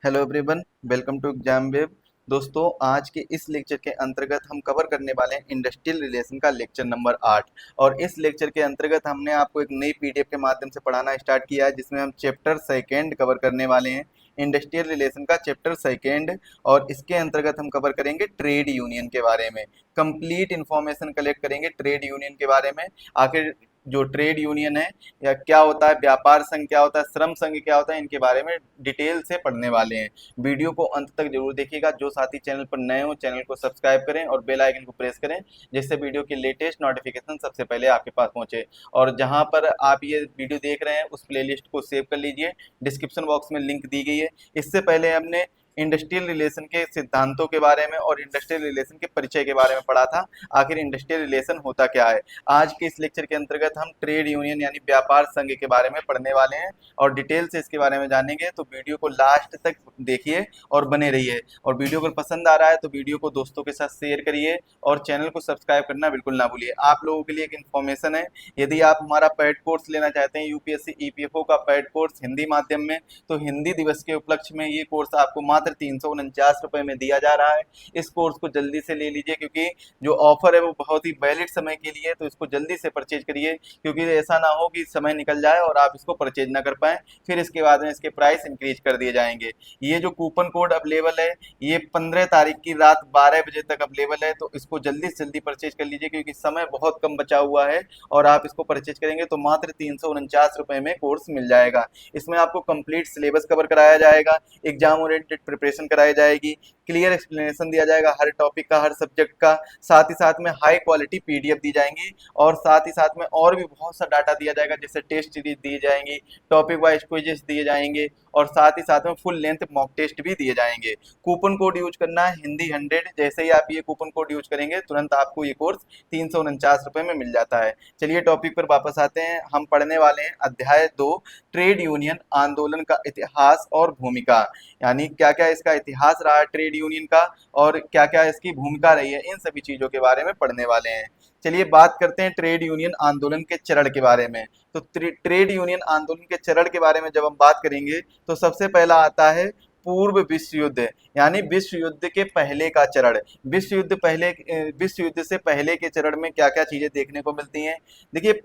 Hello everyone, welcome to exam web. दोस्तों, आज के इस लेक्चर के अंतर्गत हम कवर करने वाले हैं इंडस्ट्रियल रिलेशन का लेक्चर नंबर 8। और इस लेक्चर के अंतर्गत हमने आपको एक नई पीडीएफ के माध्यम से पढ़ाना स्टार्ट किया है, जिसमें हम चैप्टर सेकेंड कवर करने वाले हैं, इंडस्ट्रियल रिलेशन का चैप्टर सेकेंड। और इसके अंतर्गत हम कवर करेंगे ट्रेड यूनियन के बारे में, कंप्लीट इन्फॉर्मेशन कलेक्ट करेंगे ट्रेड यूनियन के बारे में। आखिर जो ट्रेड यूनियन है या क्या होता है, व्यापार संघ क्या होता है, श्रम संघ क्या होता है, इनके बारे में डिटेल से पढ़ने वाले हैं। वीडियो को अंत तक जरूर देखिएगा। जो साथी चैनल पर नए हो, चैनल को सब्सक्राइब करें और बेल आइकन को प्रेस करें, जिससे वीडियो की लेटेस्ट नोटिफिकेशन सबसे पहले आपके पास पहुंचे। और जहां पर आप ये वीडियो देख रहे हैं उस प्लेलिस्ट को सेव कर लीजिए, डिस्क्रिप्शन बॉक्स में लिंक दी गई है। इससे पहले हमने इंडस्ट्रियल रिलेशन के सिद्धांतों के बारे में और इंडस्ट्रियल रिलेशन के परिचय के बारे में पढ़ा था। आखिर इंडस्ट्रियल रिलेशन होता क्या है। आज के इस लेक्चर के अंतर्गत हम ट्रेड यूनियन यानी व्यापार संघ के बारे में पढ़ने वाले हैं और डिटेल से इसके बारे में जानेंगे। तो वीडियो को लास्ट तक देखिए और बने रहिए। और वीडियो अगर पसंद आ रहा है तो वीडियो को दोस्तों के साथ शेयर करिए और चैनल को सब्सक्राइब करना बिल्कुल ना भूलिए। आप लोगों के लिए एक इन्फॉर्मेशन है, यदि आप हमारा पेड कोर्स लेना चाहते हैं, यूपीएससी ईपीएफओ का पेड कोर्स हिंदी माध्यम में, तो हिंदी दिवस के उपलक्ष्य में ये कोर्स आपको मात्र 349 रुपये में दिया जा रहा है। इस कोर्स को जल्दी से ले लीजिए, क्योंकि जो ऑफर है वो बहुत ही वैलिड समय के लिए, तो इसको जल्दी से परचेज करिए, क्योंकि ऐसा ना हो कि समय निकल जाए और आप इसको परचेज ना कर पाएं, फिर इसके बाद में इसके प्राइस इंक्रीज कर दिए जाएंगे। ये जो कूपन कोड अवेलेबल है ये 15 तारीख की रात 12 बजे तक अवेलेबल है, तो इसको जल्दी से जल्दी परचेज कर लीजिए, क्योंकि समय बहुत कम बचा हुआ है। और आप इसको परचेज करेंगे तो मात्र 349 रुपये में कोर्स मिल जाएगा। इसमें आपको कंप्लीट सिलेबस कवर कराया जाएगा, एग्जाम ओरिएंटेड प्रिपरेशन कराई जाएगी, क्लियर एक्सप्लेनेशन दिया जाएगा हर टॉपिक का, हर सब्जेक्ट का। साथ ही साथ में हाई क्वालिटी पीडीएफ दी जाएंगी और साथ ही साथ में और भी बहुत सा डाटा दिया जाएगा, जैसे टेस्ट सीरीज दी जाएंगी, टॉपिक वाइज क्विजेस दिए जाएंगे और साथ ही साथ में फुल लेंथ मॉक टेस्ट भी दिए जाएंगे। कूपन कोड यूज करना है हिंदी 100। जैसे ही आप ये कूपन कोड यूज करेंगे तुरंत आपको ये कोर्स 349 रुपये में मिल जाता है। चलिए टॉपिक पर वापस आते हैं। हम पढ़ने वाले हैं अध्याय 2, ट्रेड यूनियन आंदोलन का इतिहास और भूमिका। यानी क्या क्या इसका इतिहास रहा है ट्रेड यूनियन का और क्या क्या इसकी भूमिका रही है, इन सभी चीजों के बारे में पढ़ने वाले हैं। चलिए बात करते हैं ट्रेड यूनियन आंदोलन के चरण के बारे में। तो ट्रेड यूनियन आंदोलन के चरण के बारे में जब हम बात करेंगे तो सबसे पहला आता है पूर्व विश्व युद्ध, यानी विश्व युद्ध के पहले का चरण। विश्व युद्ध से पहले के चरण में क्या क्या चीजें देखने को मिलती हैं। देखिए,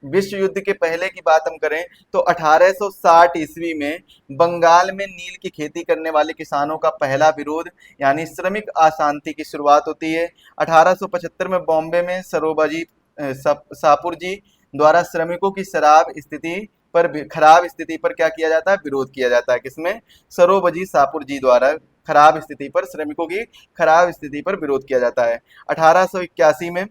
विश्व युद्ध के पहले की बात हम करें तो 1860 ईस्वी में बंगाल में नील की खेती करने वाले किसानों का पहला विरोध यानी श्रमिक अशांति की शुरुआत होती है। 1875 में बॉम्बे में सरोबाजी सापुर जी द्वारा श्रमिकों की खराब स्थिति पर क्या किया जाता है, विरोध किया जाता है। किसमें? सरोबजी सापुर जी द्वारा खराब स्थिति पर, श्रमिकों की खराब स्थिति पर विरोध किया जाता है। 1881 में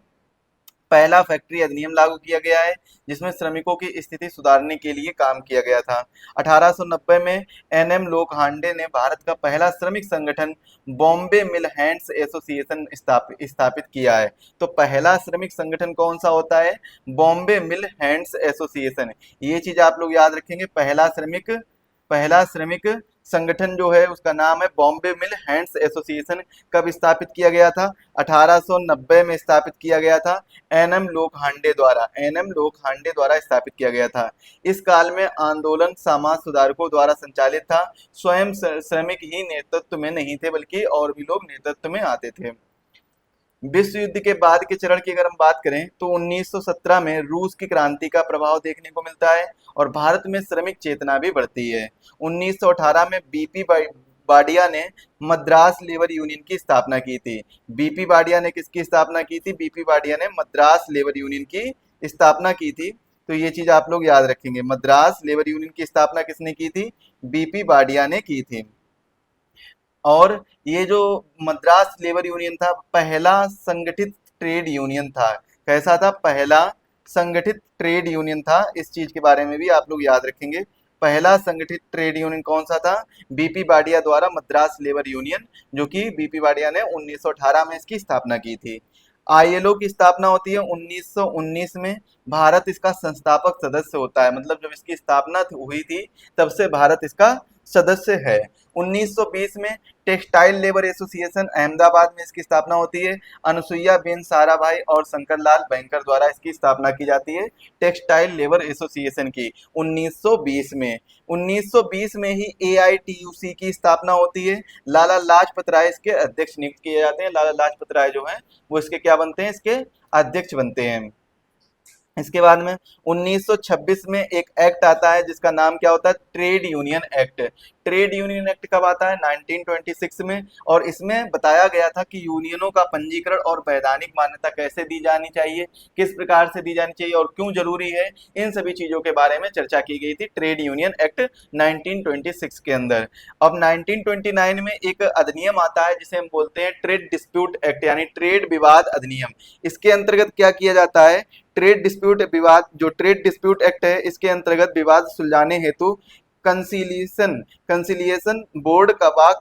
पहला फैक्ट्री अधिनियम लागू किया गया है, जिसमें श्रमिकों की स्थिति सुधारने के लिए काम किया गया था। 1890 में एनएम लोकहांडे ने भारत का पहला श्रमिक संगठन बॉम्बे मिल हैंड्स एसोसिएशन स्थापित किया है। तो पहला श्रमिक संगठन कौन सा होता है? बॉम्बे मिल हैंड्स एसोसिएशन। ये चीज आप लोग याद रखेंगे। पहला श्रमिक संगठन जो है उसका नाम है बॉम्बे मिल हैंड्स एसोसिएशन। कब स्थापित किया गया था? 1890 में स्थापित किया गया था, एनएम लोकहांडे द्वारा स्थापित किया गया था। इस काल में आंदोलन समाज सुधारकों द्वारा संचालित था। स्वयं श्रमिक ही नेतृत्व में नहीं थे, बल्कि और भी लोग नेतृत्व में आते थे। विश्व युद्ध के बाद के चरण की अगर हम बात करें तो 1917 में रूस की क्रांति का प्रभाव देखने को मिलता है और भारत में श्रमिक चेतना भी बढ़ती है। 1918 में बीपी बाडिया ने मद्रास लेबर यूनियन की स्थापना की थी। बीपी बाडिया ने किसकी स्थापना की थी? बीपी बाडिया ने मद्रास लेबर यूनियन की स्थापना की थी। तो ये चीज आप लोग याद रखेंगे, मद्रास लेबर यूनियन की स्थापना किसने की थी? बीपी बाडिया ने की थी। और ये जो मद्रास लेबर यूनियन था, पहला संगठित ट्रेड यूनियन था। कैसा था? पहला संगठित ट्रेड यूनियन था। इस चीज के बारे में भी आप लोग याद रखेंगे। पहला संगठित ट्रेड यूनियन कौन सा था? बीपी बाडिया द्वारा मद्रास लेबर यूनियन, जो कि बीपी बाडिया ने 1918 में इसकी स्थापना की थी। आईएलओ की स्थापना होती है 1919 में। भारत इसका संस्थापक सदस्य होता है, मतलब जब इसकी स्थापना हुई थी तब से भारत इसका सदस्य है। 1920 में टेक्सटाइल लेबर एसोसिएशन अहमदाबाद में इसकी स्थापना होती है। अनुसुईया बेन साराभाई और शंकरलाल बैंकर द्वारा इसकी स्थापना की जाती है, टेक्सटाइल लेबर एसोसिएशन की 1920 में। 1920 में ही एआईटीयूसी की स्थापना होती है। लाला लाजपत राय इसके अध्यक्ष नियुक्त किए जाते हैं। लाला लाजपत राय जो हैं वो इसके क्या बनते हैं, इसके अध्यक्ष बनते हैं। इसके बाद में 1926 में एक एक्ट आता है जिसका नाम क्या होता है, trade union act. Trade union act कब आता है, 1926 में। और इसमें बताया गया था कि यूनियनों का पंजीकरण और वैधानिक मान्यता कैसे दी जानी चाहिए, किस प्रकार से दी जानी चाहिए और क्यों जरूरी है, इन सभी चीजों के बारे में चर्चा की गई थी ट्रेड यूनियन एक्ट 1926 के अंदर। अब 1929 में एक अधिनियम आता है जिसे हम बोलते हैं ट्रेड डिस्प्यूट एक्ट, यानी ट्रेड विवाद अधिनियम। इसके अंतर्गत क्या किया जाता है, ट्रेड डिस्प्यूट विवाद, जो ट्रेड डिस्प्यूट एक्ट है इसके अंतर्गत विवाद सुलझाने हेतु कंसिलिएशन बोर्ड का व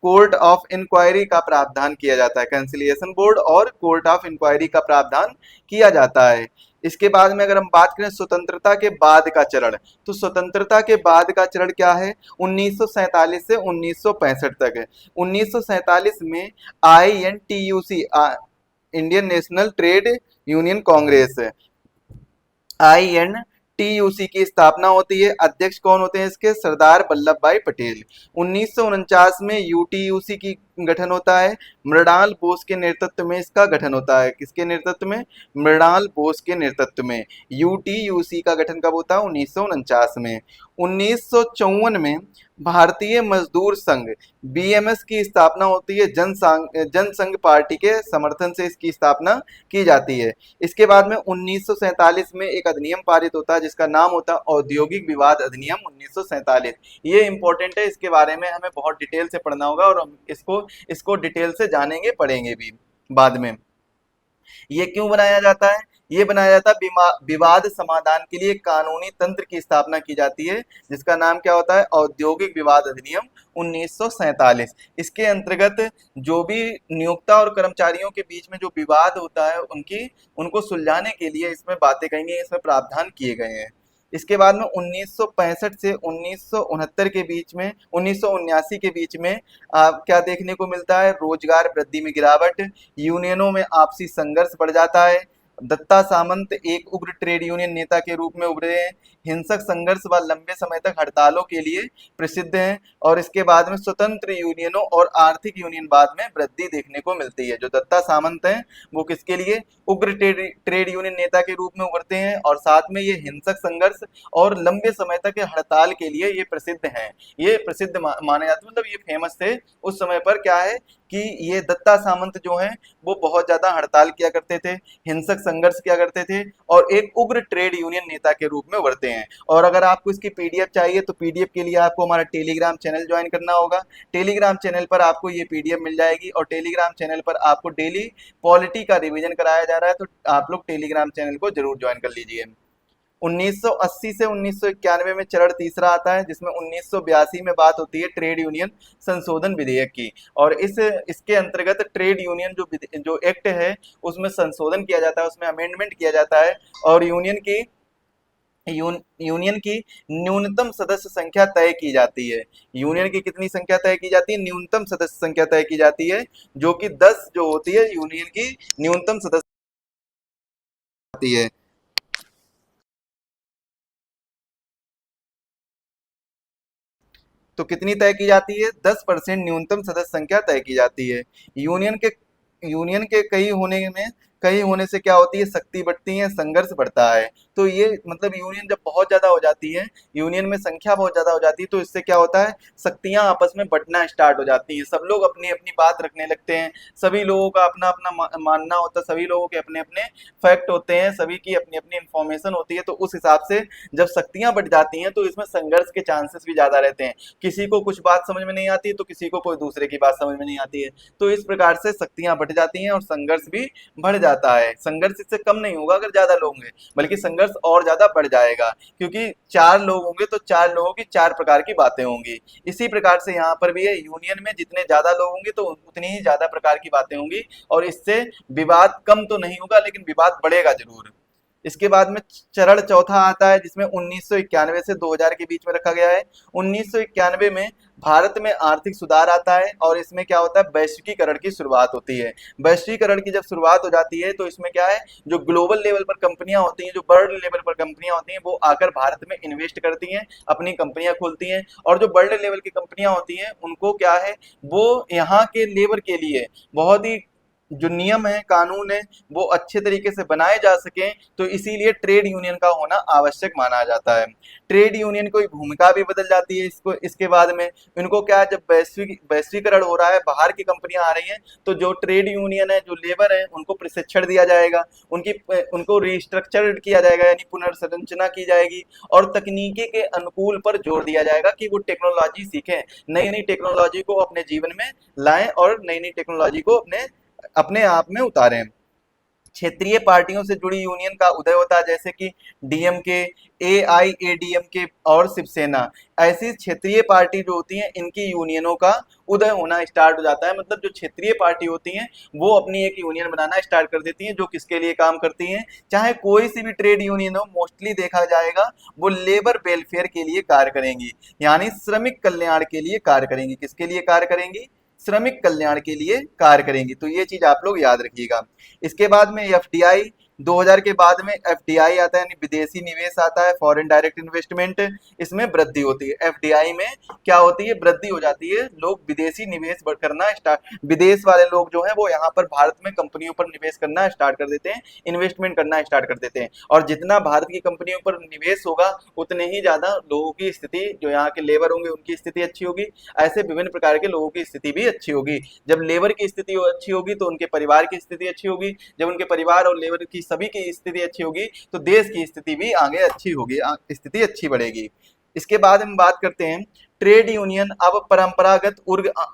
कोर्ट ऑफ इंक्वायरी का प्रावधान किया जाता है। कंसिलिएशन बोर्ड और कोर्ट ऑफ इंक्वायरी का प्रावधान किया जाता है। इसके बाद में अगर हम बात करें स्वतंत्रता के बाद का चरण, तो स्वतंत्रता के बाद का चरण क्या है, 1947 से 1965 तक है। 1947 में INTUC, Indian national trade union Congress, INTUC की स्थापना होती है। अध्यक्ष कौन होते हैं इसके, सरदार वल्लभ भाई पटेल। 1949 में UTUC की गठन होता है। मृणाल बोस के नेतृत्व में इसका गठन होता है। किसके नेतृत्व में, मृणाल बोस के नेतृत्व में UTUC का गठन कब होता है, 1949 में। 1954 में भारतीय मजदूर संघ BMS की स्थापना होती है। जनसंघ पार्टी के समर्थन से इसकी स्थापना की जाती है। इसके बाद में 1947 में एक अधिनियम पारित होता है जिसका नाम होता है औद्योगिक विवाद अधिनियम 1947। ये इंपॉर्टेंट है, इसके बारे में हमें बहुत डिटेल से पढ़ना होगा और हम इसको डिटेल से जानेंगे पढ़ेंगे भी बाद में। ये क्यों बनाया जाता है, ये बनाया जाता है विवाद समाधान के लिए कानूनी तंत्र की स्थापना की जाती है जिसका नाम क्या होता है, औद्योगिक विवाद अधिनियम 1947। इसके अंतर्गत जो भी नियोक्ता और कर्मचारियों के बीच में जो विवाद होता है उनको सुलझाने के लिए इसमें बातें कही गई, इसमें प्रावधान किए गए हैं। इसके बाद में 1965 से 1969 के बीच में, 1979 के बीच में क्या देखने को मिलता है, रोजगार वृद्धि में गिरावट, यूनियनों में आपसी संघर्ष बढ़ जाता है। दत्ता सामंत एक उग्र ट्रेड यूनियन नेता के रूप में उभरे हैं। हिंसक संघर्ष व लंबे समय तक हड़तालों के लिए प्रसिद्ध हैं। और इसके बाद में स्वतंत्र यूनियनों और आर्थिक यूनियनवाद में वृद्धि देखने को मिलती है। जो दत्ता सामंत हैं वो किसके लिए, उग्र ट्रेड यूनियन नेता के रूप में उभरते हैं और साथ में ये हिंसक संघर्ष और लंबे समय तक हड़ताल के लिए ये प्रसिद्ध हैं। ये प्रसिद्ध माने जाते, मतलब ये फेमस थे उस समय पर। क्या है कि ये दत्ता सामंत जो हैं वो बहुत ज्यादा हड़ताल किया करते थे, हिंसक संघर्ष किया करते थे और एक उग्र ट्रेड यूनियन नेता के रूप में उभरते हैं। और अगर आपको इसकी PDF चाहिए तो PDF के लिए आपको हमारा टेलीग्राम चैनल ज्वाइन करना होगा। टेलीग्राम चैनल पर आपको ये PDF मिल जाएगी और टेलीग्राम चैनल पर आपको डेली पॉलिटी का रिवीजन कराया जा रहा है, तो आप लोग टेलीग्राम चैनल को जरूर ज्वाइन कर लीजिए। 1980 से 1991 में चरण तीसरा आता है जिसमें 1982 में बात होती है ट्रेड यूनियन संशोधन विधेयक की। और इसके अंतर्गत ट्रेड यूनियन जो एक्ट है उसमें संशोधन किया जाता है, उसमें अमेंडमेंट किया जाता है और यूनियन की न्यूनतम सदस्य संख्या तय की जाती है। यूनियन की कितनी संख्या तय की जाती है, न्यूनतम सदस्य संख्या तय की जाती है, जो कि 10 जो होती है यूनियन की न्यूनतम सदस्य होती है। तो कितनी तय की जाती है, 10% न्यूनतम सदस्य संख्या तय की जाती है। यूनियन के कई होने से क्या होती है, शक्ति बढ़ती है, संघर्ष बढ़ता है। तो ये मतलब यूनियन जब बहुत ज्यादा हो जाती है, यूनियन में संख्या बहुत ज्यादा हो जाती है, तो इससे क्या होता है, शक्तियां आपस में बंटना स्टार्ट हो जाती हैं। सब लोग अपनी अपनी बात रखने लगते हैं, सभी लोगों का अपना अपना मानना होता है, सभी लोगों के अपने अपने फैक्ट होते हैं, सभी की अपनी अपनी इंफॉर्मेशन होती है। तो उस हिसाब से जब शक्तियां बढ़ जाती हैं तो इसमें संघर्ष के चांसेस भी ज्यादा रहते हैं। किसी को कुछ बात समझ में नहीं आती है तो किसी को कोई दूसरे की बात समझ में नहीं आती है। तो इस प्रकार से शक्तियां बढ़ जाती हैं और संघर्ष भी बढ़ जाता है। संघर्ष इससे कम नहीं होगा अगर ज्यादा लोग होंगे, बल्कि संघर्ष और ज्यादा बढ़ जाएगा, क्योंकि 4 लोग होंगे तो 4 लोगों की 4 प्रकार की बातें होंगी। इसी प्रकार से यहाँ पर भी है, यूनियन में जितने ज्यादा लोग होंगे तो उतनी ही ज्यादा प्रकार की बातें होंगी और इससे विवाद कम तो नहीं होगा लेकिन विवाद बढ़ेगा जरूर। इसके बाद में चरण चौथा आता है जिसमें 1991 से 2000 के बीच में रखा गया है। 1991 में भारत में आर्थिक सुधार आता है और इसमें क्या होता है, वैश्विकीकरण की शुरुआत होती है। वैश्वीकरण की जब शुरुआत हो जाती है तो इसमें क्या है, जो ग्लोबल लेवल पर कंपनियां होती हैं, जो वर्ल्ड लेवल पर कंपनियां होती हैं, वो आकर भारत में इन्वेस्ट करती हैं, अपनी कंपनियां खोलती हैं। और जो वर्ल्ड लेवल की कंपनियां होती हैं उनको क्या है, वो यहाँ के लेबर के लिए बहुत ही जो नियम है, कानून है, वो अच्छे तरीके से बनाए जा सके, तो इसीलिए ट्रेड यूनियन का होना आवश्यक माना जाता है। ट्रेड यूनियन की भूमिका भी बदल जाती है इसको, इसके बाद में इनको क्या है, जब वैश्वीकरण हो रहा है, बाहर की कंपनियां आ रही हैं, तो जो ट्रेड यूनियन है, जो लेबर है, उनको प्रशिक्षण दिया जाएगा, उनको रिस्ट्रक्चर किया जाएगा, यानी पुनर्संरचना की जाएगी और तकनीकी के अनुकूल पर जोर दिया जाएगा कि वो टेक्नोलॉजी सीखें, नई नई टेक्नोलॉजी को अपने जीवन में लाएं और नई नई टेक्नोलॉजी को अपने अपने आप में उतारें। क्षेत्रीय पार्टियों से जुड़ी यूनियन का उदय होता है, जैसे कि डीएमके, एआईएडीएमके और शिवसेना। ऐसी क्षेत्रीय पार्टी जो होती हैं, इनकी यूनियनों का उदय होना स्टार्ट हो जाता है। मतलब जो क्षेत्रीय पार्टी होती हैं वो अपनी एक यूनियन बनाना स्टार्ट कर देती हैं, जो किसके लिए काम करती हैं, चाहे कोई सी भी ट्रेड यूनियन हो, मोस्टली देखा जाएगा वो लेबर वेलफेयर के लिए कार्य करेंगी, यानी श्रमिक कल्याण के लिए कार्य करेंगी। किसके लिए कार्य करेंगी, श्रमिक कल्याण के लिए कार्य करेंगी। तो ये चीज आप लोग याद रखिएगा। इसके बाद में एफडीआई, 2000 के बाद में एफडीआई आता है, यानी विदेशी निवेश आता है, फॉरेन डायरेक्ट इन्वेस्टमेंट। इसमें वृद्धि होती है, एफडीआई में क्या होती है, वृद्धि हो जाती है, लोग विदेशी निवेश करना स्टार्ट, विदेश वाले लोग जो है वो यहाँ पर भारत में कंपनियों पर निवेश करना स्टार्ट कर देते हैं, इन्वेस्टमेंट करना स्टार्ट कर देते हैं। और जितना भारत की कंपनियों पर निवेश होगा उतने ही ज्यादा लोगों की स्थिति, जो यहाँ के लेबर होंगे उनकी स्थिति अच्छी होगी, ऐसे विभिन्न प्रकार के लोगों की स्थिति भी अच्छी होगी। जब लेबर की स्थिति अच्छी होगी तो उनके परिवार की स्थिति अच्छी होगी, जब उनके परिवार और लेबर की सभी की स्थिति अच्छी होगी तो देश की स्थिति भी आगे अच्छी होगी, स्थिति अच्छी बढ़ेगी। इसके बाद हम बात करते हैं, ट्रेड यूनियन अब परंपरागत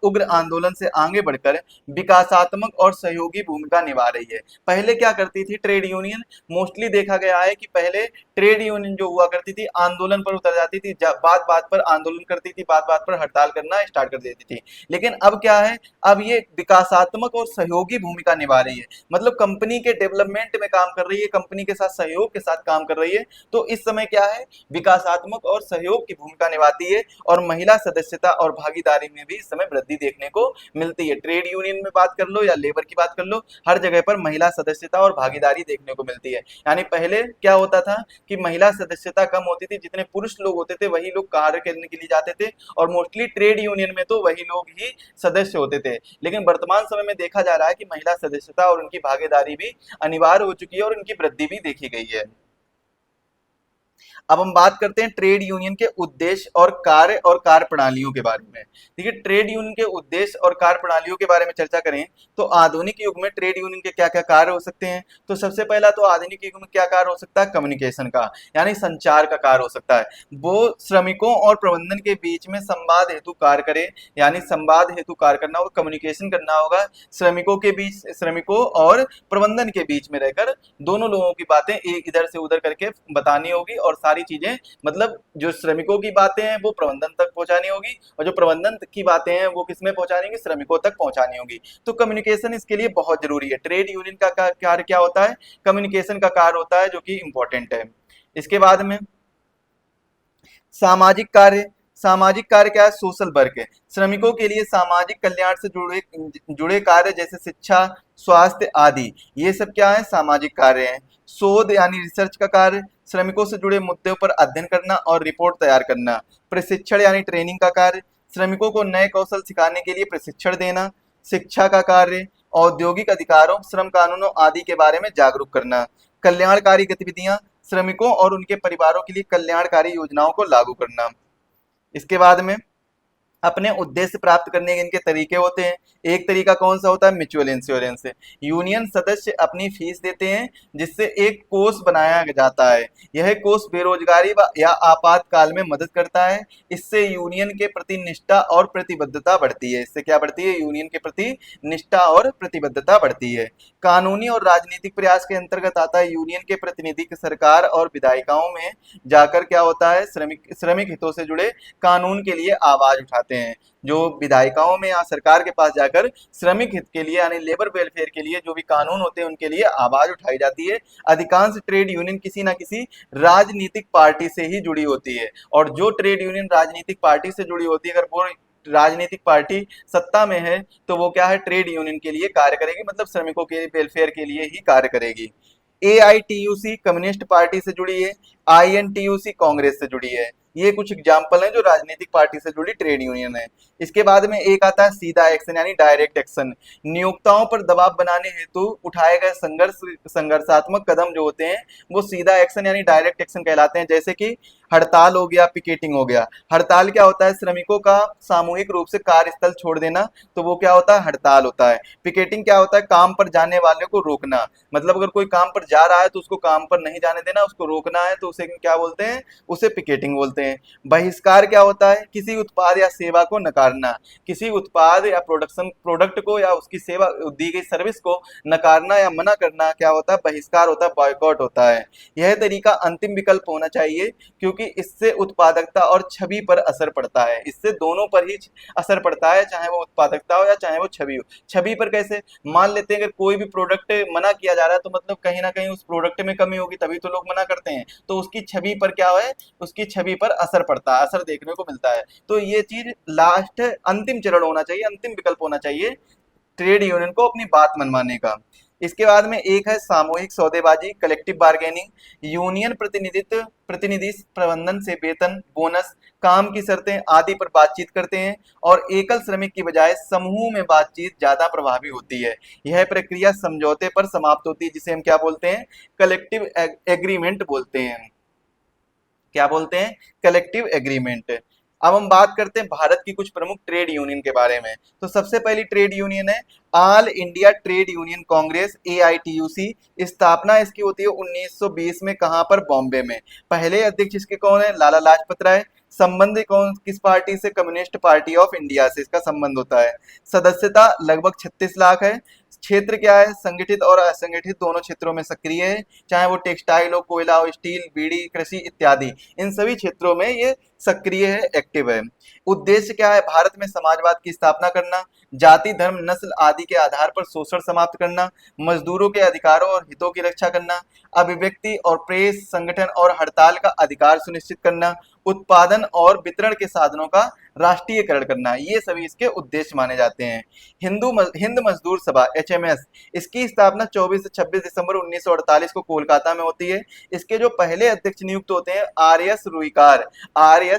उग्र आंदोलन से आगे बढ़कर विकासात्मक और सहयोगी भूमिका निभा रही है। पहले क्या करती थी ट्रेड यूनियन, मोस्टली देखा गया है कि पहले ट्रेड यूनियन जो हुआ करती थी आंदोलन पर उतर जाती थी, बात बात पर आंदोलन करती थी, बात बात पर हड़ताल करना स्टार्ट कर देती थी। लेकिन अब क्या है, अब ये विकासात्मक और सहयोगी भूमिका निभा रही है, मतलब कंपनी के डेवलपमेंट में काम कर रही है, कंपनी के साथ सहयोग के साथ काम कर रही है। तो इस समय क्या है, विकासात्मक और सहयोग की भूमिका निभाती है और महिला सदस्यता और भागीदारी में भी इस समय वृद्धि देखने को मिलती है। ट्रेड यूनियन में बात कर लो या लेबर की बात कर लो, हर जगह पर महिला सदस्यता और भागीदारी देखने को मिलती है। यानी पहले क्या होता था कि महिला सदस्यता कम होती थी, जितने पुरुष लोग होते थे वही लोग कार्य करने के लिए जाते थे और मोस्टली ट्रेड यूनियन में तो वही लोग ही सदस्य होते थे। लेकिन वर्तमान समय में देखा जा रहा है कि महिला सदस्यता और उनकी भागीदारी भी अनिवार्य हो चुकी है और उनकी वृद्धि भी देखी गई है। अब हम बात करते हैं ट्रेड यूनियन के उद्देश्य और कार्य प्रणालियों के बारे में। देखिए, ट्रेड यूनियन के उद्देश्य और कार्य प्रणालियों के बारे में चर्चा करें तो आधुनिक युग में ट्रेड यूनियन के क्या क्या कार्य हो सकते हैं। तो सबसे पहला तो आधुनिक युग में क्या कार्य हो सकता है, कम्युनिकेशन का, यानी संचार का कार्य हो सकता है। वो श्रमिकों और प्रबंधन के बीच में संवाद हेतु कार्य करे, यानी संवाद हेतु कार्य करना होगा, कम्युनिकेशन करना होगा श्रमिकों के बीच, श्रमिकों और प्रबंधन के बीच में रहकर दोनों लोगों की बातें एक इधर से उधर करके बतानी होगी और सारी चीजें, मतलब जो श्रमिकों की बातें हैं वो प्रबंधन तक पहुंचानी होगी और जो प्रबंधन की बातें हैं वो किसमें पहुंचानी होगी, श्रमिकों तक पहुंचानी होगी। तो कम्युनिकेशन इसके लिए बहुत जरूरी है। ट्रेड यूनियन का कार्य क्या होता है, कम्युनिकेशन का कार्य होता है, जो कि इंपॉर्टेंट है। इसके बाद में सामाजिक कार्य, सामाजिक कार्य क्या है, सोशल वर्क है। श्रमिकों के लिए सामाजिक कल्याण से जुड़े कार्य जैसे शिक्षा, स्वास्थ्य आदि, ये सब क्या है, सामाजिक कार्य हैं। शोध यानी रिसर्च का कार्य, श्रमिकों से जुड़े मुद्दों पर अध्ययन करना और रिपोर्ट तैयार करना। प्रशिक्षण यानी ट्रेनिंग का कार्य, श्रमिकों को नए कौशल सिखाने के लिए प्रशिक्षण देना। शिक्षा का कार्य, औद्योगिक अधिकारों, श्रम कानूनों आदि के बारे में जागरूक करना। कल्याणकारी गतिविधियां, श्रमिकों और उनके परिवारों के लिए कल्याणकारी योजनाओं को लागू करना। इसके बाद में अपने उद्देश्य प्राप्त करने के इनके तरीके होते हैं। एक तरीका कौन सा होता है, म्यूचुअल इंश्योरेंस। यूनियन सदस्य अपनी फीस देते हैं जिससे एक कोष बनाया जाता है। यह कोष बेरोजगारी या आपातकाल में मदद करता है। इससे यूनियन के प्रति निष्ठा और प्रतिबद्धता बढ़ती है। इससे क्या बढ़ती है, यूनियन के प्रति निष्ठा और प्रतिबद्धता बढ़ती है। कानूनी और राजनीतिक प्रयास के अंतर्गत आता है। यूनियन के प्रतिनिधि सरकार और विधायिकाओं में जाकर क्या होता है, श्रमिक हितों से जुड़े कानून के लिए आवाज उठाते उठाते हैं, जो विधायिकाओं में या सरकार के पास जाकर श्रमिक हित के लिए यानी लेबर वेलफेयर के लिए जो भी कानून होते हैं उनके लिए आवाज उठाई जाती है। अधिकांश ट्रेड यूनियन किसी ना किसी राजनीतिक पार्टी से ही जुड़ी होती है, और जो ट्रेड यूनियन राजनीतिक पार्टी से जुड़ी होती है, अगर वो राजनीतिक पार्टी सत्ता में है तो वो क्या है, ट्रेड यूनियन के लिए कार्य करेगी, मतलब श्रमिकों के वेलफेयर के लिए ही कार्य करेगी। AITUC कम्युनिस्ट पार्टी से जुड़ी है, INTUC कांग्रेस से जुड़ी है। ये कुछ एग्जाम्पल हैं जो राजनीतिक पार्टी से जुड़ी ट्रेड यूनियन है। इसके बाद में एक आता है सीधा एक्शन यानी डायरेक्ट एक्शन। नियोक्ताओं पर दबाव बनाने हेतु उठाए गए संघर्षात्मक कदम जो होते हैं वो सीधा एक्शन यानी डायरेक्ट एक्शन कहलाते हैं, जैसे कि हड़ताल हो गया, पिकेटिंग हो गया। हड़ताल क्या होता है, श्रमिकों का सामूहिक रूप से कार्यस्थल छोड़ देना, तो वो क्या होता है, हड़ताल होता है। पिकेटिंग क्या होता है, काम पर जाने वाले को रोकना, मतलब अगर कोई काम पर जा रहा है तो उसको काम पर नहीं जाने देना, उसको रोकना है, तो उसे क्या बोलते हैं, उसे पिकेटिंग बोलते हैं। बहिष्कार क्या होता है, किसी उत्पाद या सेवा को नकारना, किसी उत्पाद या प्रोडक्ट को या उसकी सेवा दी गई सर्विस को नकारना या मना करना क्या होता है, बहिष्कार होता है, बॉयकॉट होता है। यह तरीका अंतिम विकल्प होना चाहिए, क्योंकि इससे उत्पादकता और छवि पर असर पड़ता है, इससे दोनों पर ही असर पड़ता है, चाहे वो उत्पादकता हो या चाहे वो छवि हो। छवि पर कैसे, मान लेते हैं अगर कोई भी प्रोडक्ट मना किया जा रहा है तो मतलब कहीं ना कहीं उस प्रोडक्ट में कमी होगी, तभी तो लोग मना करते हैं, तो उसकी छवि पर क्या है, उसकी छवि पर असर पड़ता है, असर देखने को मिलता है। तो ये चीज लास्ट अंतिम चरण होना चाहिए, अंतिम विकल्प होना चाहिए ट्रेड यूनियन को अपनी बात मनवाने का। इसके बाद में एक है सामूहिक सौदेबाजी, कलेक्टिव बार्गेनिंग। यूनियन प्रतिनिधि प्रबंधन से वेतन, बोनस, काम की शर्तें आदि पर बातचीत करते हैं, और एकल श्रमिक की बजाय समूह में बातचीत ज्यादा प्रभावी होती है। यह प्रक्रिया समझौते पर समाप्त होती है, जिसे हम क्या बोलते हैं, कलेक्टिव एग्रीमेंट बोलते हैं। क्या बोलते हैं, कलेक्टिव एग्रीमेंट। अब हम बात करते हैं भारत की कुछ प्रमुख ट्रेड यूनियन के बारे में। तो सबसे पहली ट्रेड यूनियन है all India trade union Congress, AITUC। स्थापना इसकी होती है 1920 में, कहां पर, बॉम्बे में। पहले अध्यक्ष इसके कौन है, लाला लाजपत राय। संबंध कौन किस पार्टी से, कम्युनिस्ट पार्टी ऑफ इंडिया से इसका संबंध होता है। सदस्यता लगभग 36 लाख है। क्षेत्र क्या है, संगठित और असंगठित दोनों क्षेत्रों में सक्रिय है, चाहे वो टेक्सटाइल हो, कोयला हो, स्टील, बीड़ी, कृषि इत्यादि, इन सभी क्षेत्रों में ये सक्रिय है, एक्टिव है। उद्देश्य क्या है, भारत में समाजवाद की स्थापना करना, जाति, धर्म, नस्ल आदि के आधार पर शोषण समाप्त करना, मजदूरों के अधिकारों और हितों की रक्षा करना, अभिव्यक्ति और प्रेस, संगठन और हड़ताल का अधिकार सुनिश्चित करना, उत्पादन और वितरण के साधनों का राष्ट्रीयकरण करना, ये सभी इसके उद्देश्य माने जाते हैं। हिंद मजदूर सभा, HMS, इसकी स्थापना 24 से 26 दिसंबर 1948 को कोलकाता में होती है। इसके जो पहले अध्यक्ष नियुक्त होते हैं, RS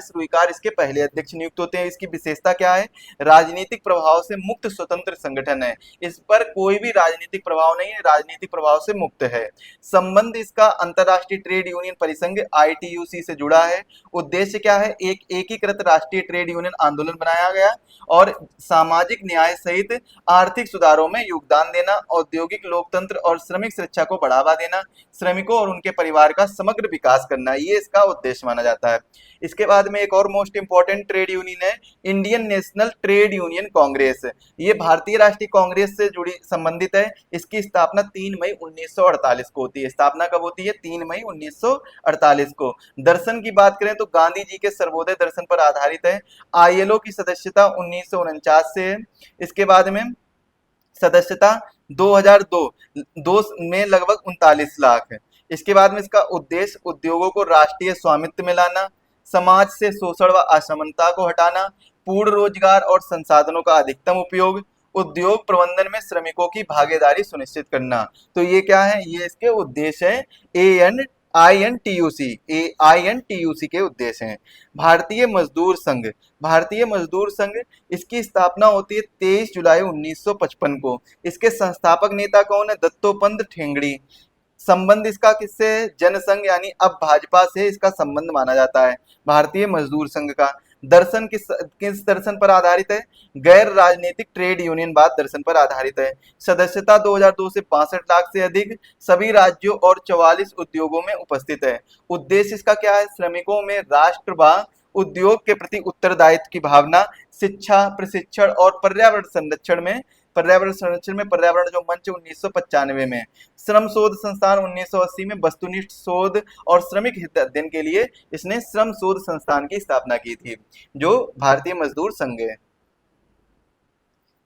रुइकार इसके पहले अध्यक्ष नियुक्त होते हैं। इसकी विशेषता क्या है, राजनीतिक प्रभाव से मुक्त स्वतंत्र संगठन है, इस पर कोई भी राजनीतिक प्रभाव नहीं है, राजनीतिक प्रभाव से मुक्त है। संबंध इसका अंतरराष्ट्रीय ट्रेड यूनियन परिसंघ ITUC से जुड़ा है। उद्देश्य क्या है, एक एकीकृत राष्ट्रीय ट्रेड यूनियन आंदोलन बनाया गया और सामाजिक न्याय सहित आर्थिक सुधारों में योगदान देना, औद्योगिक लोकतंत्र और श्रमिक सुरक्षा को बढ़ावा देना, श्रमिकों और उनके परिवार का समग्र विकास करना, ये इसका उद्देश्य माना जाता है। इसके बाद में एक और मोस्ट इंपॉर्टेंट ट्रेड यूनियन है Indian national trade union Congress. ये भारतीय राष्ट्रीय कांग्रेस से जुड़ी संबंधित है। इसकी स्थापना 3 मई 1948 को होती है। स्थापना कब होती है, 3 मई 1948 को। दर्शन की बात करें तो गांधी जी के सर्वोदय दर्शन पर आधारित है। ILO की सदस्यता 1949 से है। इसके बाद में सदस्यता 2002 में लगभग 39 लाख है। इसके बाद में इसका उद्देश्य उद्योगों को राष्ट्रीय स्वामित्व में लाना, समाज से शोषण व असमानता को हटाना, पूर्ण रोजगार और संसाधनों का अधिकतम उपयोग, उद्योग प्रबंधन में श्रमिकों की भागीदारी सुनिश्चित करना। तो ये क्या है, ये इसके उद्देश्य है। INTUC के उद्देश्य हैं। भारतीय मजदूर संघ इसकी स्थापना होती है 23 जुलाई 1955 को। इसके संस्थापक नेता कौन है, दत्तोपंत ठेंगड़ी। संबंध इसका किससे, जनसंघ यानी अब भाजपा से इसका संबंध माना जाता है, भारतीय मजदूर संघ का। दर्शन किस दर्शन पर आधारित है, गैर राजनीतिक ट्रेड यूनियनवाद दर्शन पर आधारित है। सदस्यता 2002 से 62 लाख से अधिक, सभी राज्यों और 44 उद्योगों में उपस्थित है। उद्देश्य इसका क्या है, श्रमिकों में राष्ट्र व उद्योग के प्रति उत्तरदायित्व की भावना, शिक्षा, प्रशिक्षण और पर्यावरण संरक्षण में पर्यावरण संरक्षण में पर्यावरण जो मंच 1995 में, श्रम शोध संस्थान 1980 में, वस्तुनिष्ठ शोध और श्रमिक हित अध्ययन के लिए इसने श्रम शोध संस्थान की स्थापना की थी, जो भारतीय मजदूर संघ है।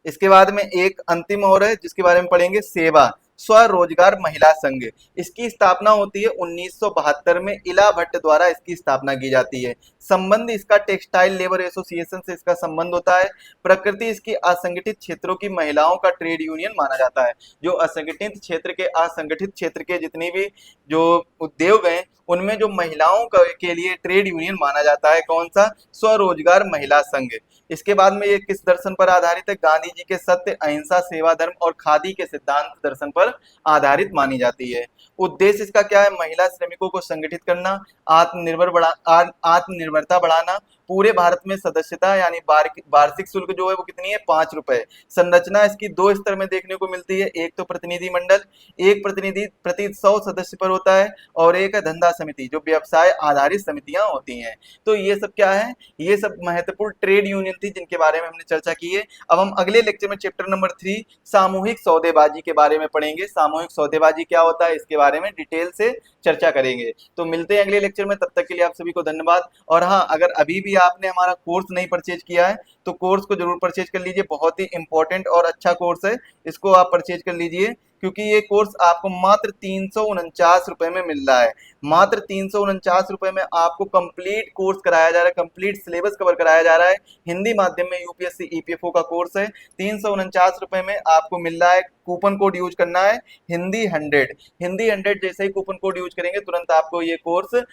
इसके बाद में एक अंतिम और है जिसके बारे में पढ़ेंगे, सेवा स्वरोजगार महिला संघ। इसकी स्थापना होती है 1972 में, इला भट्ट द्वारा इसकी स्थापना की जाती है। संबंध इसका टेक्सटाइल लेबर एसोसिएशन से इसका संबंध होता है। प्रकृति इसकी असंगठित क्षेत्रों की महिलाओं का ट्रेड यूनियन माना जाता है। जो असंगठित क्षेत्र के, असंगठित क्षेत्र के जितनी भी जो उद्योग हैं उनमें जो महिलाओं के लिए ट्रेड यूनियन माना जाता है, कौन सा, स्वरोजगार महिला संघ। इसके बाद में ये किस दर्शन पर आधारित है, गांधी जी के सत्य, अहिंसा, सेवा धर्म और खादी के सिद्धांत दर्शन पर आधारित मानी जाती है। उद्देश्य इसका क्या है, महिला श्रमिकों को संगठित करना, आत्मनिर्भरता बढ़ाना, पूरे भारत में सदस्यता यानी वार्षिक शुल्क जो है वो कितनी है, 5 रुपए। संरचना इसकी 2 स्तर में देखने को मिलती है, एक तो प्रतिनिधि मंडल, एक प्रतिनिधि प्रति 100 सदस्य पर होता है, और एक है धंधा समिति जो व्यवसाय आधारित समितियां होती हैं। तो ये सब क्या है, ये सब महत्वपूर्ण ट्रेड यूनियन थी जिनके बारे में हमने चर्चा की है। अब हम अगले लेक्चर में चैप्टर नंबर 3 सामूहिक सौदेबाजी के बारे में पढ़ेंगे। सामूहिक सौदेबाजी क्या होता है इसके बारे में डिटेल से चर्चा करेंगे। तो मिलते हैं अगले लेक्चर में, तब तक के लिए आप सभी को धन्यवाद। और हाँ, अगर अभी भी आपने हमारा कोर्स नहीं परचेज किया है तो कोर्स को जरूर परचेज कर लीजिए, बहुत ही इंपॉर्टेंट और अच्छा कोर्स है, इसको आप परचेज कर लीजिए, क्योंकि ये कोर्स आपको मात्र 349 रुपए में मिल रहा है। मात्र 349 रुपए में आपको कंप्लीट कोर्स कराया जा रहा है, कंप्लीट सिलेबस कवर कराया जा रहा है। हिंदी माध्यम में यूपीएससी ईपीएफओ का कोर्स है। 349 रुपए में आपको मिल रहा है। कूपन कोड यूज करना है हिंदी 100। हिंदी 100 जैसे ही कूपन कोड यूज करेंगे तुरंत आपको ये कोर्स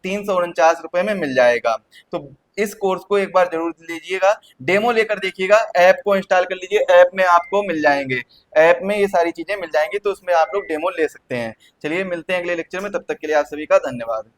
349 रुपए में मिल जाएगा। तो इस कोर्स को एक बार जरूर लीजिएगा, डेमो लेकर देखिएगा, ऐप को इंस्टॉल कर लीजिए, ऐप में आपको मिल जाएंगे, ऐप में ये सारी चीजें मिल जाएंगी, तो उसमें आप लोग डेमो ले सकते हैं। चलिए मिलते हैं अगले लेक्चर में, तब तक के लिए आप सभी का धन्यवाद।